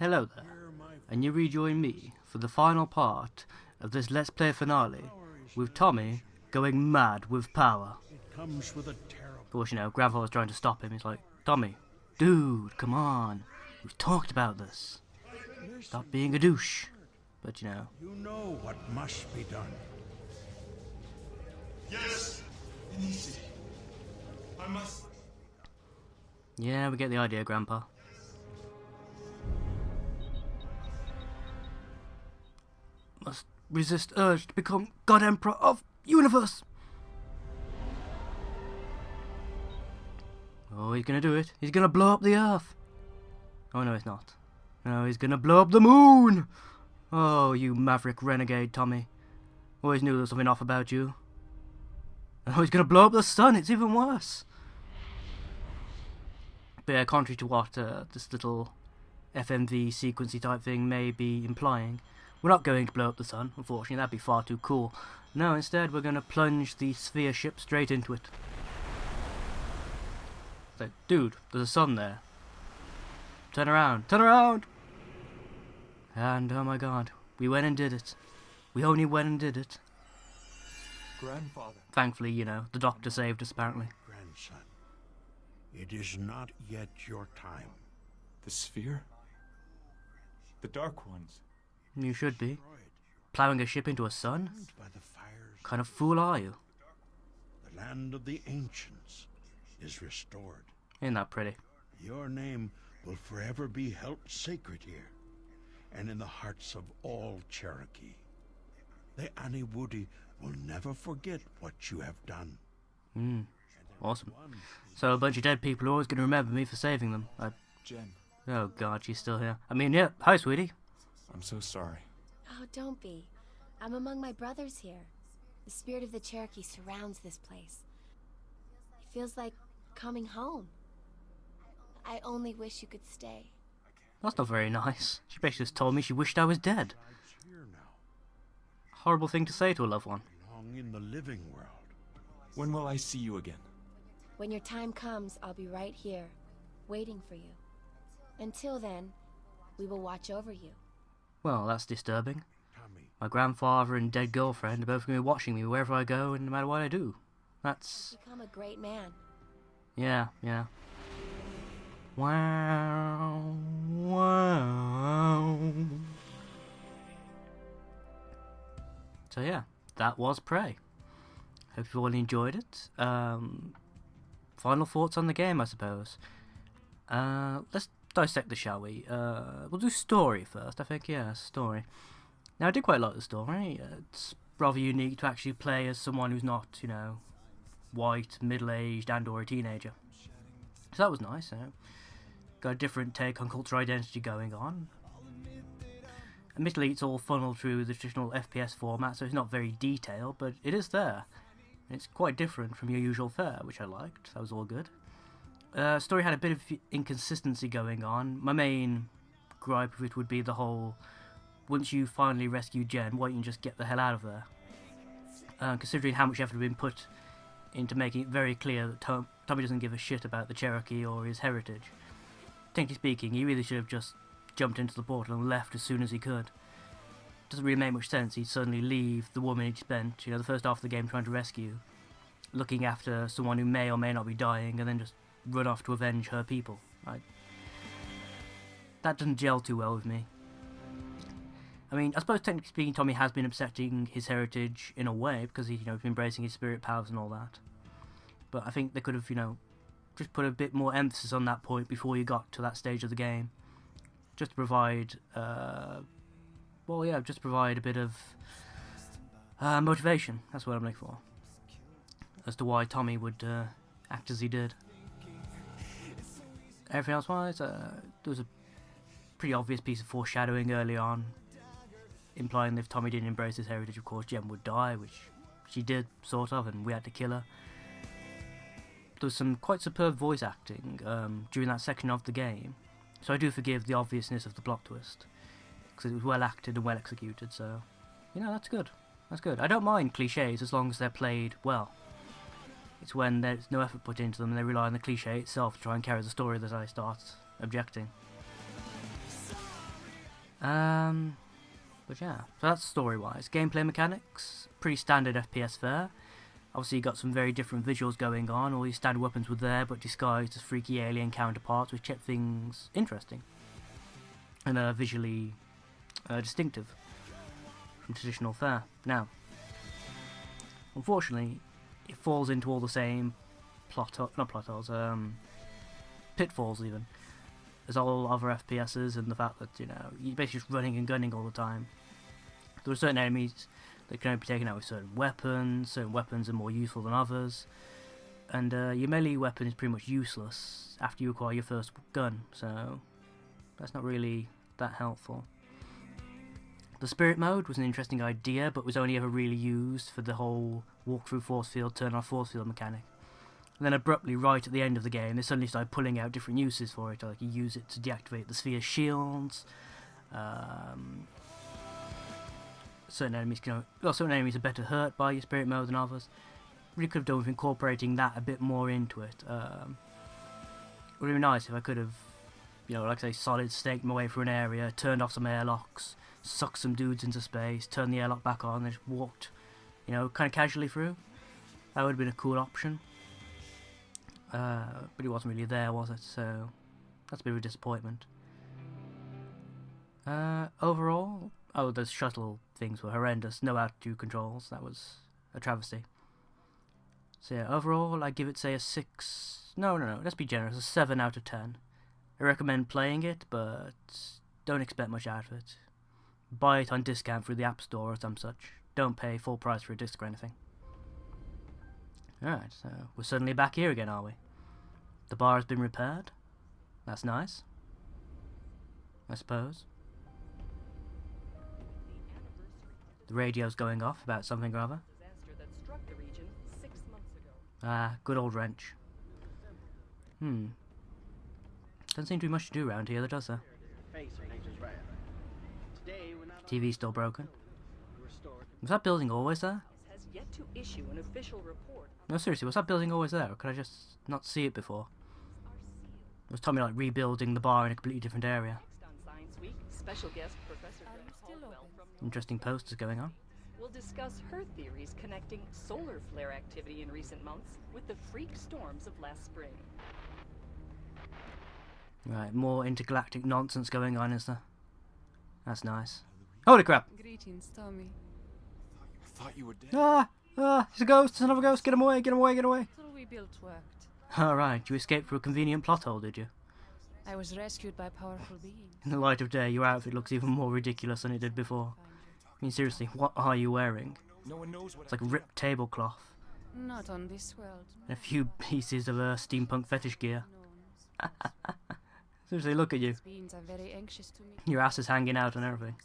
Hello there, and you rejoin me for the final part of this Let's Play finale, with Tommy going mad with power. It comes with a terrible... Of course, you know, Grandpa was trying to stop him. He's like, Tommy, dude, come on. We've talked about this. Stop being a douche. But, you know. You know what must be done. Yes, Inishi. I must. Yeah, we get the idea, Grandpa. Must resist urge to become God Emperor of Universe. Oh, he's gonna do it. He's gonna blow up the Earth. Oh, no, he's not. No, he's gonna blow up the moon. Oh, you maverick renegade, Tommy. Always knew there was something off about you. Oh, he's gonna blow up the sun. It's even worse. But yeah, contrary to what this little FMV sequency type thing may be implying, we're not going to blow up the sun, unfortunately. That'd be far too cool. No, instead we're going to plunge the sphere ship straight into it. It's like, dude, there's a sun there. Turn around. Turn around! And, oh my god, we went and did it. We only went and did it. Grandfather. Thankfully, you know, the doctor saved us, apparently. Grandson, it is not yet your time. The sphere? The Dark Ones. You should be. Destroyed, Plowing a ship into a sun? burned by the fires. What kind of fool are you? The land of the ancients is restored. Ain't that pretty? Your name will forever be held sacred here, and in the hearts of all Cherokee. The Aniwudi will never forget what you have done. Awesome. So a bunch of dead people are always going to remember me for saving them. Jen, Oh god, she's still here. I mean, yeah, hi sweetie. I'm so sorry. Oh, don't be. I'm among my brothers here. The spirit of the Cherokee surrounds this place. It feels like coming home. I only wish you could stay. That's not very nice. She basically just told me she wished I was dead. Lives here now, Horrible thing to say to a loved one. belong in the living world. When will I see you again? When your time comes, I'll be right here, waiting for you. Until then, we will watch over you. Well, that's disturbing. Tommy, My grandfather and dead girlfriend are both going to be watching me wherever I go and no matter what I do. That's... Become a great man. yeah. Wow. Wow. So yeah, that was Prey. Hope you all enjoyed it. Final thoughts on the game, I suppose. Let's dissect this, shall we? We'll do story first, I think. Yeah, story. Now, I did quite like the story. It's rather unique to actually play as someone who's not, you know, white, middle-aged, and/or a teenager. So that was nice. You know? Got a different take on cultural identity going on. Admittedly, it's all funneled through the traditional FPS format, so it's not very detailed, but it is there. It's quite different from your usual fare, which I liked. That was all good. Story had a bit of inconsistency going on. My main gripe with it would be the whole, once you finally rescue Jen, why don't you just get the hell out of there? Considering how much effort had been put into making it very clear that Tommy doesn't give a shit about the Cherokee or his heritage. Technically speaking, he really should have just jumped into the portal and left as soon as he could. Doesn't really make much sense he'd suddenly leave the woman he'd spent, you know, the first half of the game trying to rescue, looking after someone who may or may not be dying, and then just run off to avenge her people. That doesn't gel too well with me. I mean, I suppose technically speaking, Tommy has been accepting his heritage in a way, because he's, you know, been embracing his spirit powers and all that. But I think they could have, you know, just put a bit more emphasis on that point before you got to that stage of the game. Just to provide, well, yeah, just provide a bit of motivation. That's what I'm looking for. As to why Tommy would act as he did. Everything else wise, there was a pretty obvious piece of foreshadowing early on, implying that if Tommy didn't embrace his heritage, of course, Jen would die, which she did, sort of, and we had to kill her. There was some quite superb voice acting during that section of the game, so I do forgive the obviousness of the plot twist, because it was well acted and well executed, so, you know, that's good. That's good. I don't mind cliches as long as they're played well. It's when there's no effort put into them and they rely on the cliche itself to try and carry the story that I start objecting. But yeah, so that's story-wise. Gameplay mechanics, pretty standard FPS fare. Obviously you got some very different visuals going on. All these standard weapons were there, but disguised as freaky alien counterparts, which kept things interesting and visually distinctive from traditional fare. Now, unfortunately, it falls into all the same pitfalls even, as all other FPSs, and the fact that, you know, you're basically just running and gunning all the time. There are certain enemies that can only be taken out with certain weapons are more useful than others, and your melee weapon is pretty much useless after you acquire your first gun, so that's not really that helpful. The spirit mode was an interesting idea, but was only ever really used for the whole walk through force field, turn off force field mechanic. And then abruptly, right at the end of the game, they suddenly started pulling out different uses for it. Like you use it to deactivate the sphere shields. Certain enemies are better hurt by your spirit mode than others. Really could have done with incorporating that a bit more into it. It would have been nice if I could have, you know, like I say, solid staked my way through an area, turned off some airlocks, sucked some dudes into space, turned the airlock back on, and just walked, you know, kind of casually through. That would have been a cool option. But it wasn't really there, was it? So that's a bit of a disappointment. Overall, those shuttle things were horrendous. No altitude controls. That was a travesty. So yeah, overall, I'd give it, say, a 6. No, let's be generous. A 7 out of 10. I recommend playing it, but don't expect much out of it. Buy it on discount through the App Store or some such. Don't pay full price for a disc or anything. Alright, so we're suddenly back here again, are we? The bar has been repaired. That's nice, I suppose. The radio's going off about something or other. Ah, good old wrench. Doesn't seem to be much to do around here, does there? TV's still broken. Was that building always there? No, seriously, was that building always there, or could I just not see it before? It was Tommy like rebuilding the bar in a completely different area. Interesting posters going on. We'll discuss her theories connecting solar flare activity in recent months with the freak storms of last spring. Right, more intergalactic nonsense going on, is there? That's nice. Holy crap! Greetings, Tommy. I thought you were dead. It's a ghost, it's another ghost, get him away, get him away, get away! All we built worked. Alright, you escaped through a convenient plot hole, did you? I was rescued by powerful beings. In the light of day, your outfit looks even more ridiculous than it did before. I mean, seriously, what are you wearing? No one knows what It's like ripped tablecloth. Not on this world. And a few pieces of steampunk fetish gear. No. Seriously, look at you. These beings are very anxious to meet. Your ass is hanging out and everything.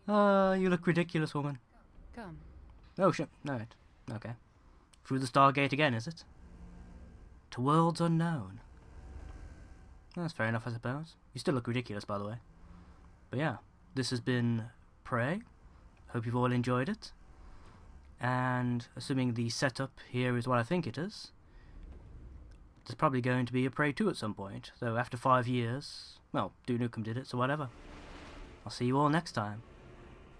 You look ridiculous, woman. Come. Oh shit, right. Okay. Through the Stargate again, is it? To worlds unknown. That's fair enough, I suppose. You still look ridiculous, by the way. But yeah, this has been Prey. Hope you've all enjoyed it. And assuming the setup here is what I think it is, there's probably going to be a Prey 2 at some point. So after 5 years, well, Duke Nukem did it, so whatever. I'll see you all next time.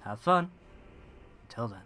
Have fun. Until then.